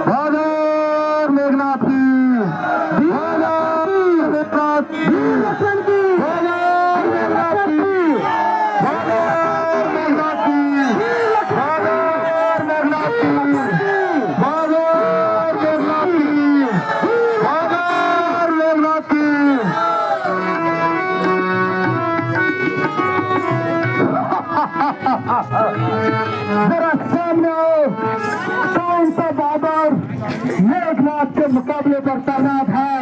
बाजार मेघनाथ की बाजार मेघनाथ की बाजार मेघनाथ की बाजार मेघनाथ की बाजार मेघनाथ की बाजार मेघनाथ की बाजार मेघनाथ की। जरा सामने आओ, कौन सा बाबर मेघनाथ के मुकाबले पर तैनात है।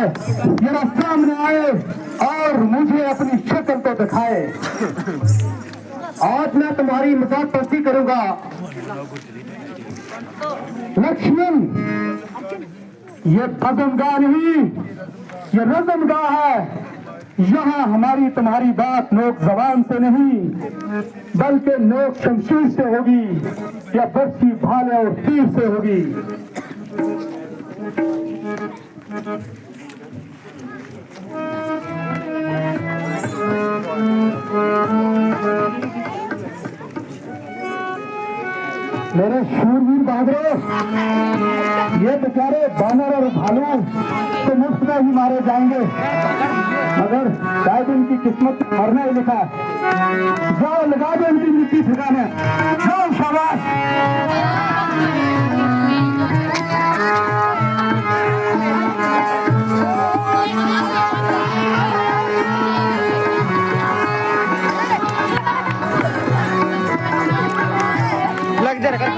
जरा सामने आए और मुझे अपनी शक्ल को दिखाए। आज मैं तुम्हारी मजाक परस्ती करूंगा। लक्ष्मण, ये भजनगाह नहीं, ये रज़मगाह है। यहाँ हमारी तुम्हारी बात नोक जबान से नहीं, बल्कि नोक शमशीर से होगी या बरसी भाले और तीर से होगी। मेरे शूरवीर बहादुर, ये बेचारे बानर और भालू तो मुफ्त में ही मारे जाएंगे, मगर शायद इनकी किस्मत मरना ही लिखा है। जाओ, लगा दो इनकी मिट्टी ठिकाने। जाओ, शाबाश। लग जा रहा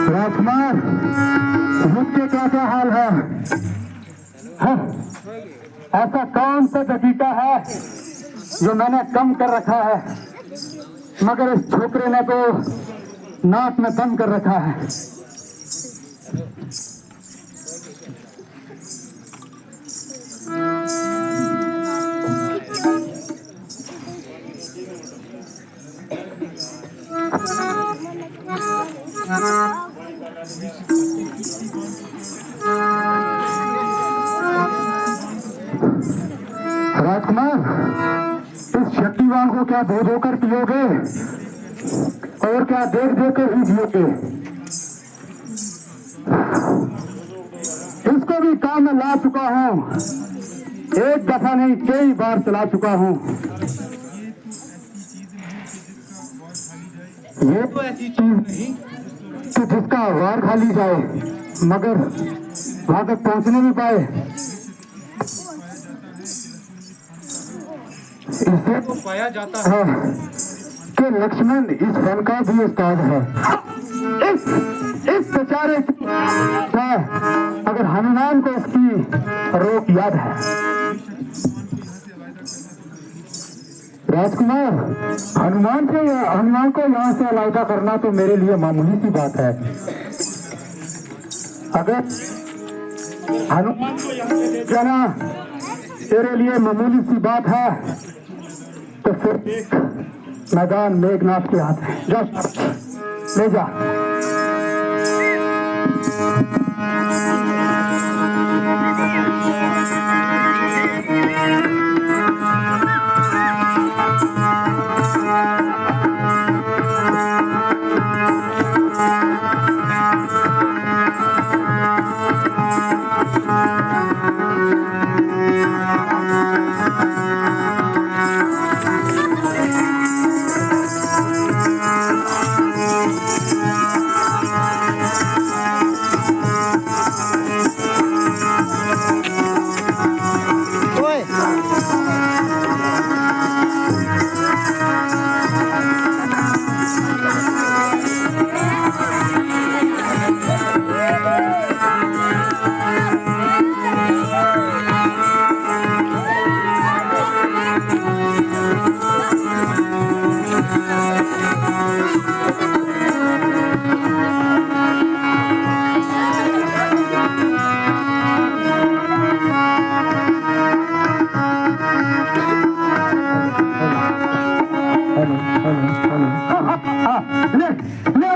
राजकुमार, मुझके क्या हाल है? हाँ? ऐसा कौन सा दकीका है जो मैंने कम कर रखा है, मगर इस छोकरे ने तो नाक में दम कर रखा है। राजकुमार, इस शक्तिवान को क्या धो धोकर पियोगे और क्या देख देख कर ही जियोगे? इसको भी काम में ला चुका हूं, एक दफा नहीं कई बार चला चुका हूं। ये तो ऐसी चीज नहीं कि जिसका वार खा ली जाए मगर वहां तक पहुंचने नहीं पाए। इससे तो पाया जाता है कि लक्ष्मण इस फन का भी उस्ताद है। इस बेचारे है, अगर हनुमान को उसकी रोक याद है। राजकुमार, हनुमान को यहाँ से अलग करना तो मेरे लिए मामूली सी बात है। अगर हनुमान को यहाँ से ले जाना तेरे लिए मामूली सी बात है तो फिर एक मैदान मेघनाथ के हाथ है, जा ले जा।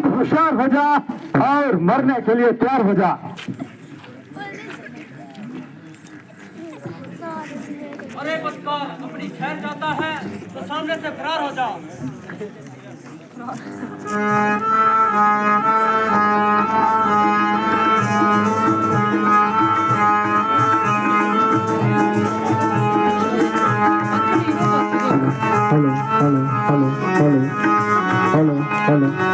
होशियार हो जा और मरने के लिए तैयार हो जा। अरे बदकार, अपनी खैर चाहता है तो सामने से फरार हो जाओ। Hello hello hello hello hello hello hello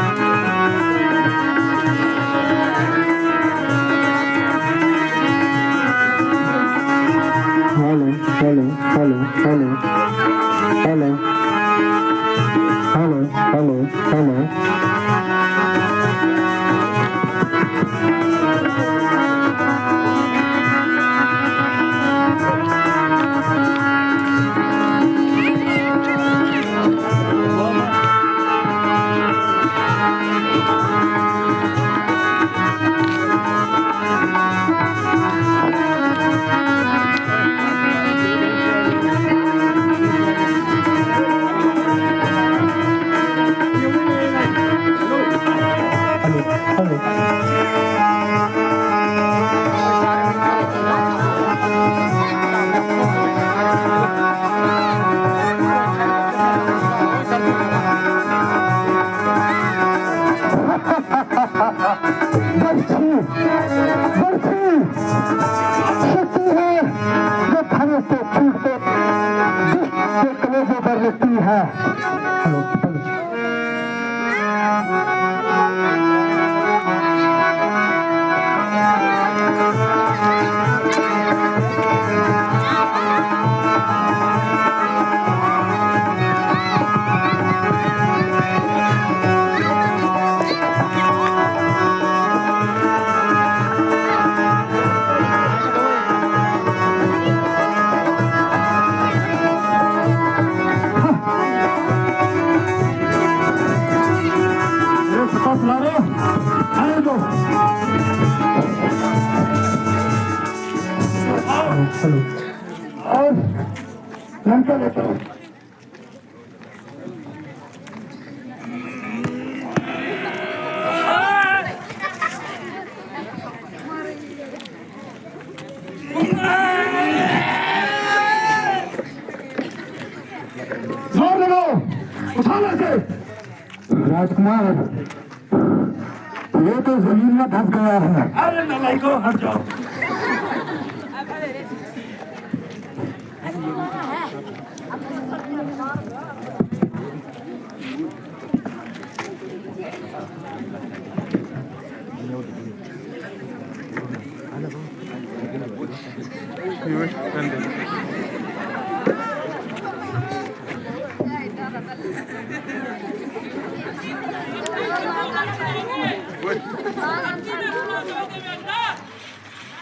hello hello hello hello hello hello है। हेलो हेलो आए तो हेलो और लंका लेता हूँ जोर लगाओ उठाना से राजकुमार ये तो जमीन में धस गया है। अरे नलाई को हट जाओ।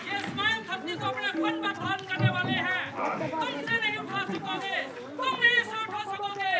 ये स्वयं धरती को अपने फन में धारण करने वाले हैं। तुमसे नहीं उठा सकोगे, तुम नहीं इसे उठा सकोगे।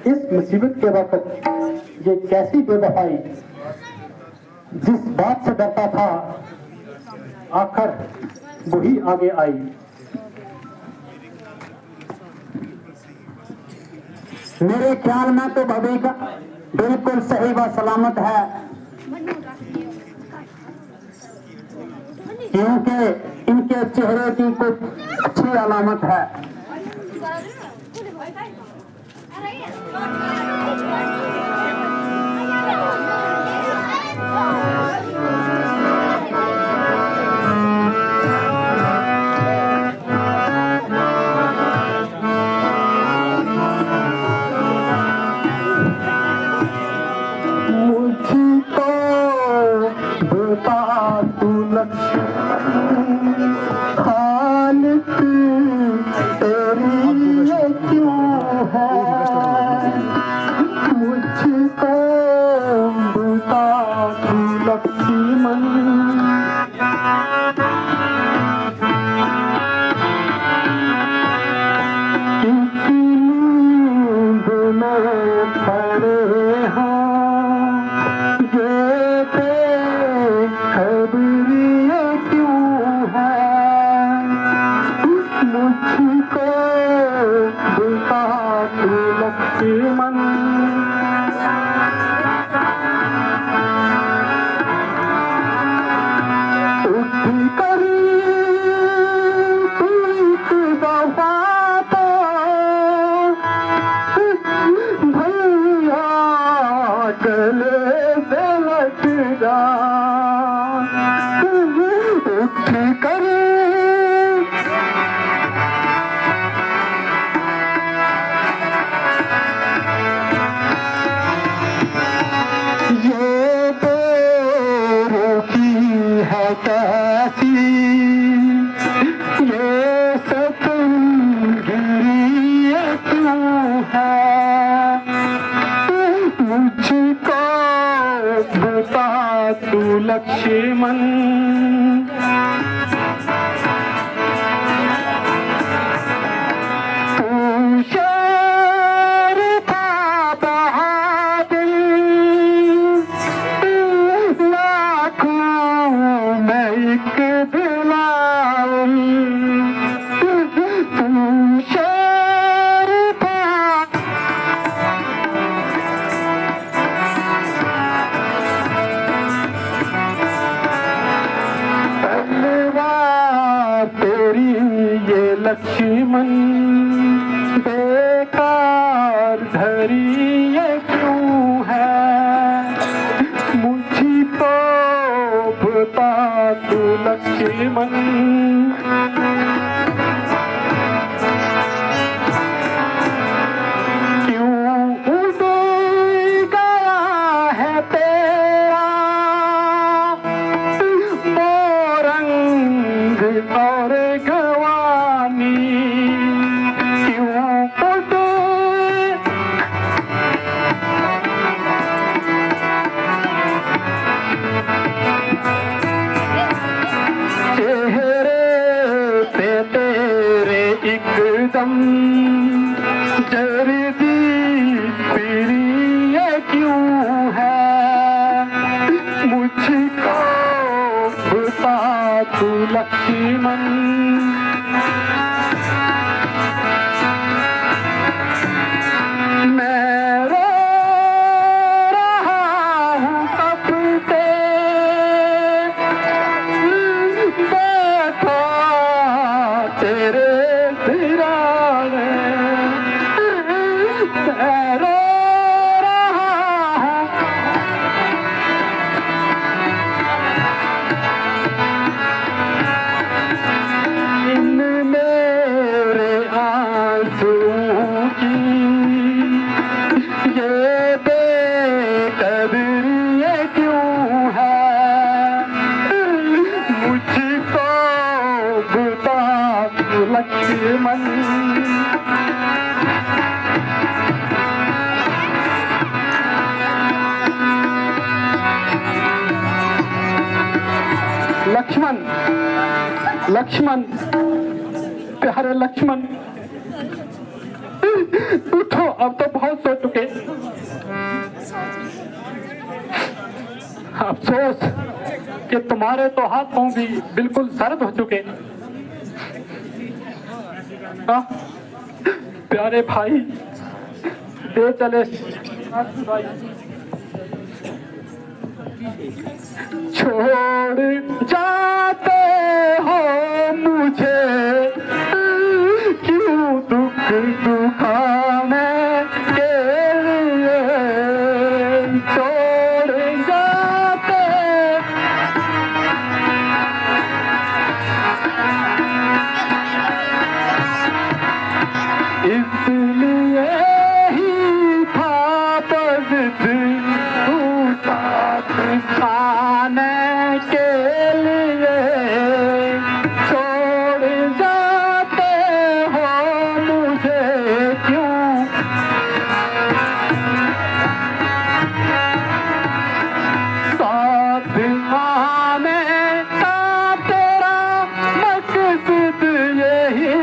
इस मुसीबत के वक्त ये कैसी बेवफाई, जिस बात से डरता था आखिर वही आगे आई। मेरे ख्याल में तो भाभी का बिल्कुल सही व सलामत है, क्योंकि इनके चेहरे की कुछ अच्छी अलामत है। मुझको बता तू लक्ष्मण लक्ष्मण बेकार धरी ये क्यों है मुझको बता तू लक्ष्मण क्यों उड़ गया है तेरा मोरंग और एकदम जर्दी प्रिय क्यों है मुझको बता तू लक्ष्मण मैं रो रहा हूँ कब से बैठा तेरे लक्ष्मण लक्ष्मण लक्ष्मण प्यारे लक्ष्मण उठो अब तो बहुत सो चुके अफसोस कि तुम्हारे तो हाथ पांव भी बिल्कुल सर्द हो चुके प्यारे भाई दे चले छोड़ जाते हो मुझे क्यों दुख दुखाने के लिए छोड़ जाते इसलिए ही था बज़िद तू साथ खाने के लिए छोड़ जाते हो मुझे क्यों साथ खाने का तेरा मकसद यही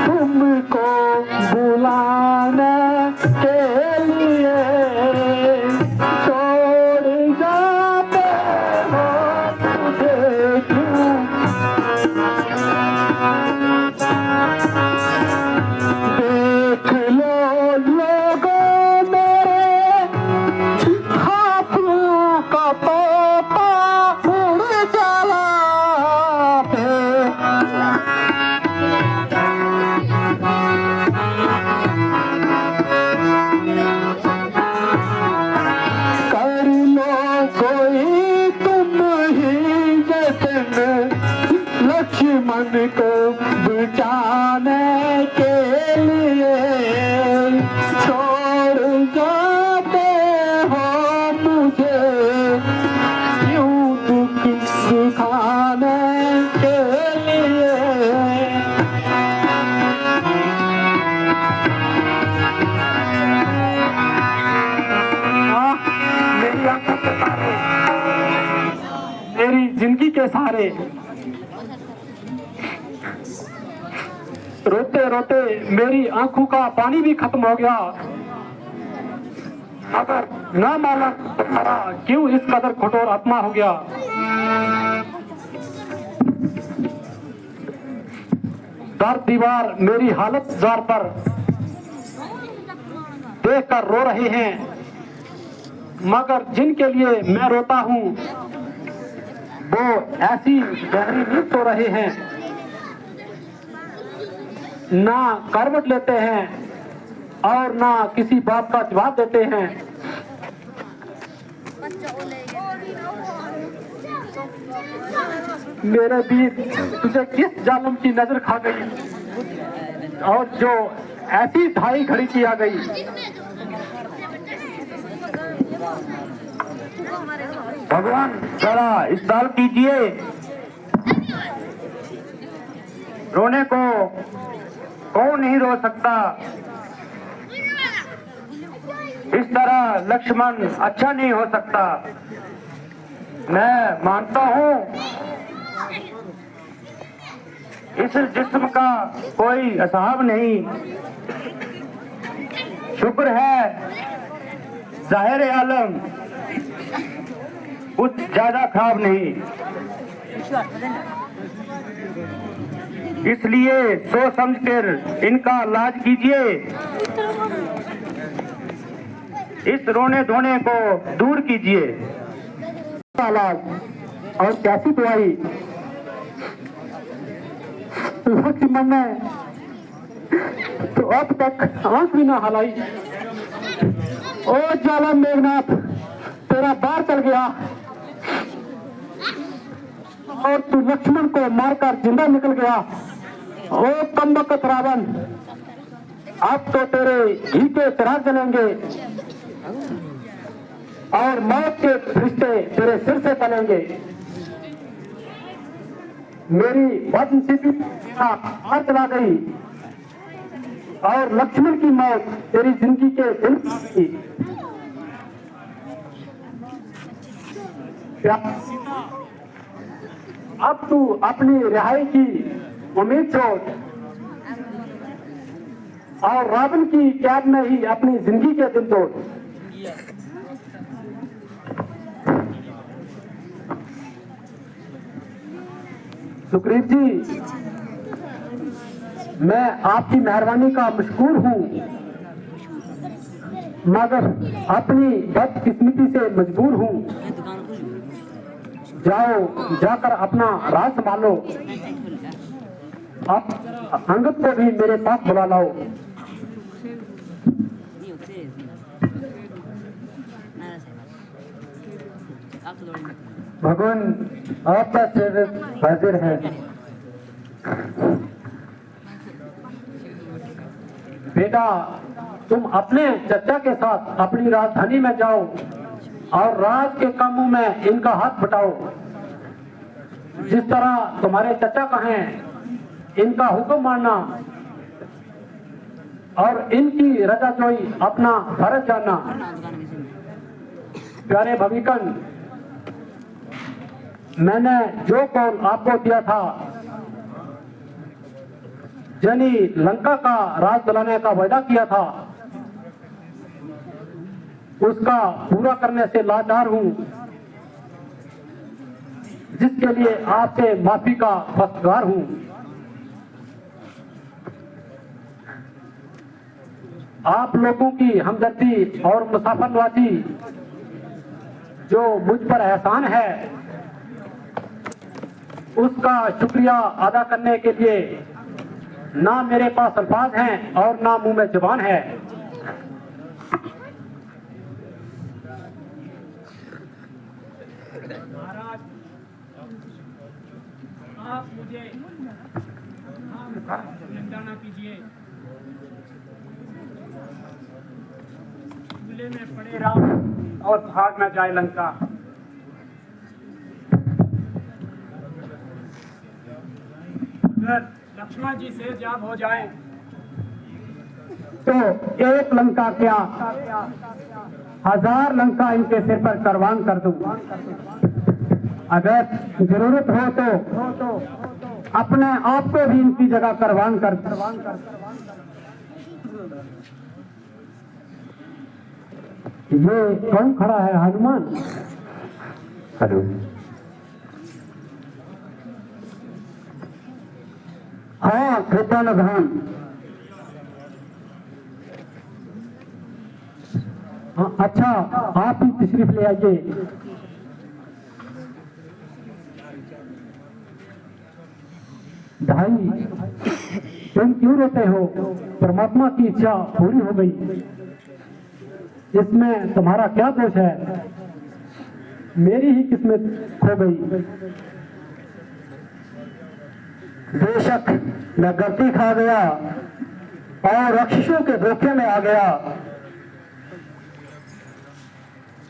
तुमको बुलाने के लिए छोड़ जाते हो मुझे क्यों। देख लो लोगों मेरे हाथों का तोता उड़ चला है। कर लो कोई तुम ही जतन लक्ष्मण को बचाने के लिए छोड़ जाते हो मुझे क्यों दुख दिखाने के लिए। मेरी आंखों के तारे, मेरी जिंदगी के सहारे, रोते रोते मेरी आंखों का पानी भी खत्म हो गया। मगर न मालूम तुम्हारा क्यों इस कदर कठोर आत्मा हो गया। दर दीवार मेरी हालत जार पर देखकर रो रहे हैं, मगर जिनके लिए मैं रोता हूँ वो ऐसी गहरी नींद सो रहे हैं, ना करवट लेते हैं और ना किसी बात का जवाब देते हैं। मेरे बीच तुझे किस जालिम की नजर खा गई और जो ऐसी ढाई घड़ी की आ गई। भगवान जरा इस्तेमाल कीजिए, रोने को कौन नहीं रो सकता। इस तरह लक्ष्मण अच्छा नहीं हो सकता। मैं मानता हूँ इस जिस्म का कोई असहाब नहीं। शुक्र है जाहिर आलम कुछ ज्यादा खराब नहीं, इसलिए सोच समझकर इनका इलाज कीजिए। इस रोने धोने को दूर कीजिए। इलाज और कैसी दवाई। लक्ष्मण ने तो अब तक आंख भी ना हलाई। ओ जालम मेघनाथ, तेरा बार चल गया और तू लक्ष्मण को मारकर जिंदा निकल गया। ओ कमबख्त रावण, अब तो तेरे घी के चिराग जलेंगे और मौत के फरिश्ते तेरे सिर से तलेंगे। मेरी बदनसीबी हाथ चला गई और लक्ष्मण की मौत तेरी जिंदगी के दिन की। अब तू अपनी रिहाई की उम्मीद छोड़ और रावण की कैद में ही अपनी जिंदगी के दिन तोड़। सुग्रीव जी, मैं आपकी मेहरबानी का मशकूर हूँ, मगर अपनी बदकिस्मती से मजबूर हूँ। जाओ, जाकर अपना राज संभालो। आप अंगद को भी मेरे पास बुला लाओ। भगवान, आपका सेवक हाजिर है। बेटा, तुम अपने चचा के साथ अपनी राजधानी में जाओ और राज के कामों में इनका हाथ बटाओ। जिस तरह तुम्हारे चचा कहें इनका हुक्म मानना और इनकी रजाजोई अपना फर्ज जानना। प्यारे भविकन, मैंने जो कौल आपको दिया था यानी लंका का राज दिलाने का वायदा किया था, उसका पूरा करने से लाचार हूं, जिसके लिए आपसे माफी का हकदार हूं। आप लोगों की हमदर्दी और मुसाफरनवाजी जो मुझ पर एहसान है, उसका शुक्रिया अदा करने के लिए ना मेरे पास अल्फाज हैं और ना मुंह में जुबान है। महाराज, आप मुझे निंदा कीजिए। झूले में पड़े राम और भाग न जाए लंका। अगर लक्ष्मण जी से जाब हो जाए तो एक लंका क्या 1000 लंका इनके सिर पर कुर्बान कर दूं। अगर जरूरत हो तो अपने आप को भी इनकी जगह कुर्बान कर। ये कौन खड़ा है? हनुमान। हेलो, हाँ कृपानधान। हाँ, अच्छा, आप ही तशरीफ ले आइए। भाई, तुम क्यों रोते हो? परमात्मा की इच्छा पूरी हो गई, इसमें तुम्हारा क्या दोष है? मेरी ही किस्मत खो गई। बेशक मैं गलती खा गया और राक्षसों के धोखे में आ गया।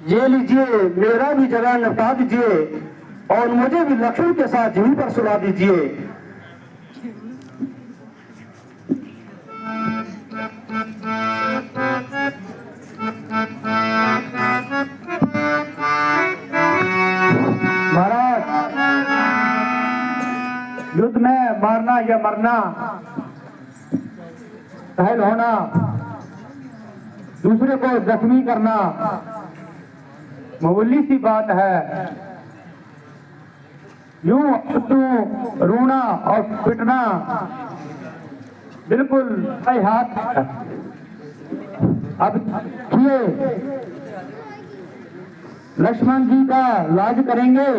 ये लीजिए, मेरा भी जगह लौटा दीजिए और मुझे भी लक्ष्मण के साथ जमीन पर सुला दीजिए। महाराज, युद्ध में मारना या मरना, घायल होना, दूसरे को जख्मी करना मामूली सी बात है। यूं तो रोना और पिटना बिल्कुल सही हाथ है। अब किए लक्ष्मण जी का लाज करेंगे,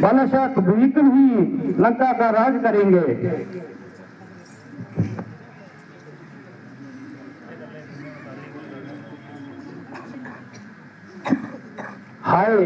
बालशक बिल्कुल ही लंका का राज करेंगे। हाय